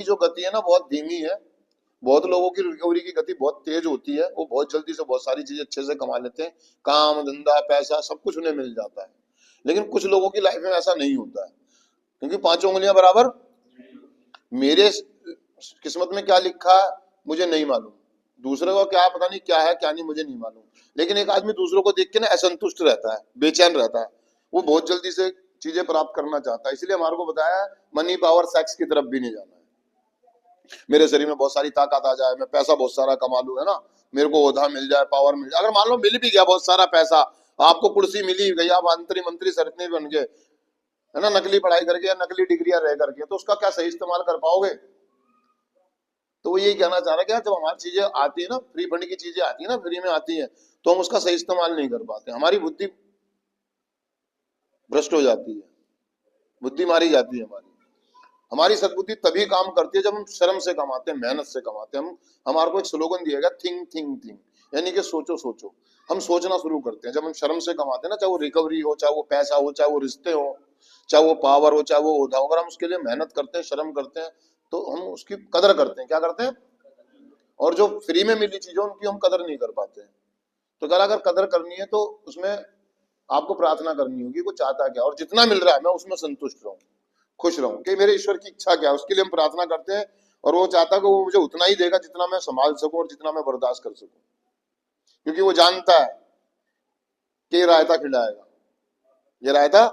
की जो गति है ना बहुत धीमी है। बहुत लोगों की रिकवरी की गति बहुत तेज होती है, वो बहुत जल्दी से बहुत सारी चीजें अच्छे से कमा लेते हैं, काम धंधा पैसा सब कुछ उन्हें मिल जाता है। लेकिन कुछ लोगों की लाइफ में ऐसा नहीं होता है, क्योंकि पांचों उंगलियां बराबर मेरे किस्मत में क्या लिखा है मुझे नहीं मालूम, दूसरे को क्या पता नहीं क्या है क्या नहीं मुझे नहीं मालूम। लेकिन एक आदमी दूसरों को देख के ना असंतुष्ट रहता है, बेचैन रहता है, वो बहुत जल्दी से चीजें प्राप्त करना चाहता है। इसलिए हमारे को बताया है मनी पावर सेक्स की तरफ भी नहीं जाना है। मेरे शरीर में बहुत सारी ताकत आ जाए, मैं पैसा बहुत सारा कमा लूं, है ना, मेरे को ओहदा मिल जाए, पावर मिल जाए, अगर मान लो मिल भी गया बहुत सारा पैसा, आपको कुर्सी मिली गई, आप मंत्री मंत्री सरपंच बन गए, है ना, नकली पढ़ाई करके या नकली डिग्रियां रह करके, तो उसका क्या सही इस्तेमाल कर पाओगे? तो वो यही कहना चाह रहा है कि यार जब हमारी चीजें आती है ना, फ्री फंड की चीजें आती है ना, फ्री में आती है, तो हम उसका सही इस्तेमाल नहीं कर पाते, हमारी बुद्धि भ्रष्ट हो जाती है, बुद्धि मारी जाती है हमारी। हमारी सद्बुद्धि तभी काम करती है जब हम श्रम से कमाते हैं, मेहनत से कमाते हैं। हम हमारे को एक स्लोगन दिया गया, थिंक थिंक थिंक, यानी कि सोचो सोचो। हम सोचना शुरू करते हैं जब हम श्रम से कमाते हैं ना, चाहे वो रिकवरी हो, चाहे वो पैसा हो, चाहे वो रिश्ते हो, चाहे वो पावर हो, चाहे वो ओहदा हो, अगर हम उसके लिए मेहनत करते हैं, श्रम करते हैं, तो हम उसकी कदर करते हैं। क्या करते हैं? और जो फ्री में मिली चीजें उनकी हम कदर नहीं कर पाते हैं। तो कल अगर कदर करनी है तो उसमें आपको प्रार्थना करनी होगी वो चाहता क्या, और जितना मिल रहा है मैं उसमें संतुष्ट रहूं, खुश रहूं, कि मेरे ईश्वर की इच्छा क्या है, उसके लिए हम प्रार्थना करते हैं। और वो चाहता है कि वो मुझे उतना ही देगा जितना मैं संभाल सकूं और जितना मैं बर्दाश्त कर सकूं, क्योंकि वो जानता है कि ये रायता खिलाएगा, ये रायता।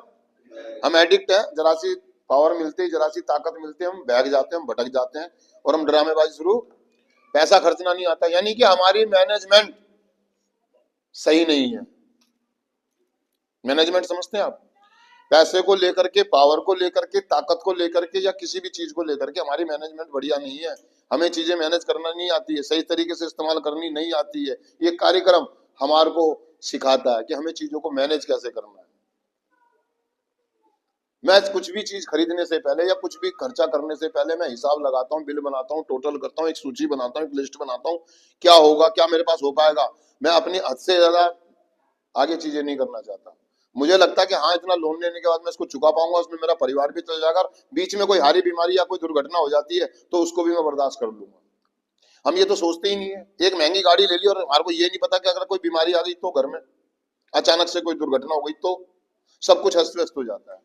हम एडिक्ट है, जरा सी पावर मिलती है, जरा सी ताकत मिलती है, हम बहक जाते हैं, हम भटक जाते हैं, और हम ड्रामेबाजी शुरू, पैसा खर्चना नहीं आता, यानी कि हमारी मैनेजमेंट सही नहीं है। मैनेजमेंट समझते हैं आप? पैसे को लेकर के, पावर को लेकर के, ताकत को लेकर के, या किसी भी चीज को लेकर के हमारी मैनेजमेंट बढ़िया नहीं है। हमें चीजें मैनेज करना नहीं आती है, सही तरीके से इस्तेमाल करनी नहीं आती है। ये कार्यक्रम हमारे को सिखाता है कि हमें चीजों को मैनेज कैसे करना है। मैं कुछ भी चीज खरीदने से पहले या कुछ भी खर्चा करने से पहले मैं हिसाब लगाता हूँ, बिल बनाता हूँ, टोटल करता हूँ, एक सूची बनाता हूँ, एक लिस्ट बनाता हूँ, क्या होगा, क्या मेरे पास हो पाएगा। मैं अपनी हद से ज्यादा आगे चीजें नहीं करना चाहता। मुझे लगता है कि हाँ इतना लोन लेने के बाद मैं इसको चुका पाऊंगा, उसमें मेरा परिवार भी चल जाएगा, बीच में कोई हारी बीमारी या कोई दुर्घटना हो जाती है तो उसको भी मैं बर्दाश्त कर लूंगा। हम ये तो सोचते ही नहीं है। एक महंगी गाड़ी ले ली और हमारे को ये नहीं पता कि अगर कोई बीमारी आ गई तो, घर में अचानक से कोई दुर्घटना हो गई तो सब कुछ अस्त व्यस्त हो जाता है।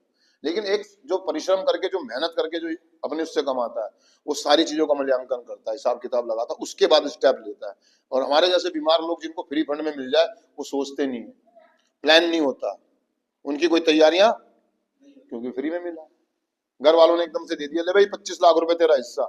लेकिन एक जो परिश्रम करके, जो मेहनत करके, जो अपने उससे कमाता है, वो सारी चीजों का मूल्यांकन करता है, हिसाब किताब लगाता है, उसके बाद स्टेप लेता है। और हमारे जैसे बीमार लोग जिनको फ्री फंड में मिल जाए वो सोचते नहीं है, प्लान नहीं होता उनकी कोई तैयारियां, क्योंकि फ्री में मिला, घर वालों ने एकदम से दे दिया, ले भाई 25 लाख रुपए तेरा हिस्सा।